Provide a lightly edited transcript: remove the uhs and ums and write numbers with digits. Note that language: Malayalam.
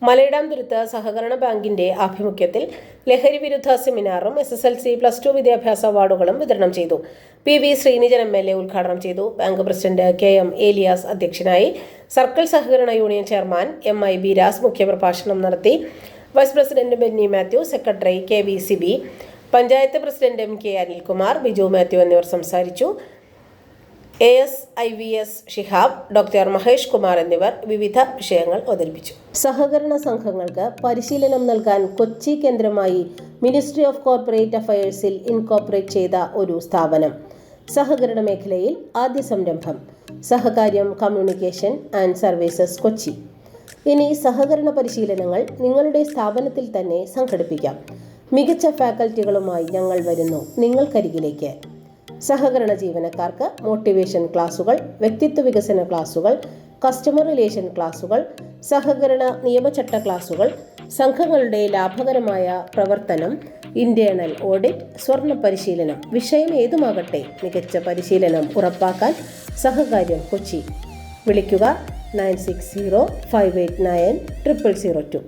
മലയിടാംതുരുത്ത് സഹകരണ ബാങ്കിന്റെ ആഭിമുഖ്യത്തിൽ ലഹരി വിരുദ്ധ സെമിനാറും SSLC +2 വിദ്യാഭ്യാസ അവാർഡുകളും വിതരണം ചെയ്തു. PV ശ്രീനിജൻ MLA ഉദ്ഘാടനം ചെയ്തു. ബാങ്ക് പ്രസിഡന്റ് KM ഏലിയാസ് അധ്യക്ഷനായി. സർക്കിൾ സഹകരണ യൂണിയൻ ചെയർമാൻ MI ബിരാസ് മുഖ്യപ്രഭാഷണം നടത്തി. Vice president Benny Mathew, secretary KV Sibi, panchayat president MK Anilkumar, Biju Mathew എന്നിവർ സംസാരിച്ചു. ASIVS ഷിഹാബ്, ഡോക്ടർ മഹേഷ് കുമാർ എന്നിവർ വിവിധ വിഷയങ്ങൾ അവതരിപ്പിച്ചു. സഹകരണ സംഘങ്ങൾക്ക് പരിശീലനം നൽകാൻ കൊച്ചി കേന്ദ്രമായി മിനിസ്ട്രി ഓഫ് കോർപ്പറേറ്റ് അഫയേഴ്സിൽ ഇൻകോർപ്പറേറ്റ് ചെയ്ത ഒരു സ്ഥാപനം. സഹകരണ മേഖലയിൽ ആദ്യ സംരംഭം സഹകാര്യം കമ്മ്യൂണിക്കേഷൻ ആൻഡ് സർവീസസ് കൊച്ചി. ഇനി സഹകരണ പരിശീലനങ്ങൾ നിങ്ങളുടെ സ്ഥാപനത്തിൽ തന്നെ സംഘടിപ്പിക്കാം. മികച്ച ഫാക്കൽറ്റികളുമായി ഞങ്ങൾ വരുന്നു നിങ്ങൾക്കരികിലേക്ക്. സഹകരണ ജീവനക്കാർക്ക് മോട്ടിവേഷൻ ക്ലാസുകൾ, വ്യക്തിത്വ വികസന ക്ലാസുകൾ, കസ്റ്റമർ റിലേഷൻ ക്ലാസുകൾ, സഹകരണ നിയമചട്ട ക്ലാസുകൾ, സംഘങ്ങളുടെ ലാഭകരമായ പ്രവർത്തനം, ഇന്റേണൽ ഓഡിറ്റ്, സ്വർണ്ണ പരിശീലനം, വിഷയം ഏതുമാകട്ടെ മികച്ച പരിശീലനം ഉറപ്പാക്കാൻ സഹകാര്യം കൊച്ചി. വിളിക്കുക 9605890002.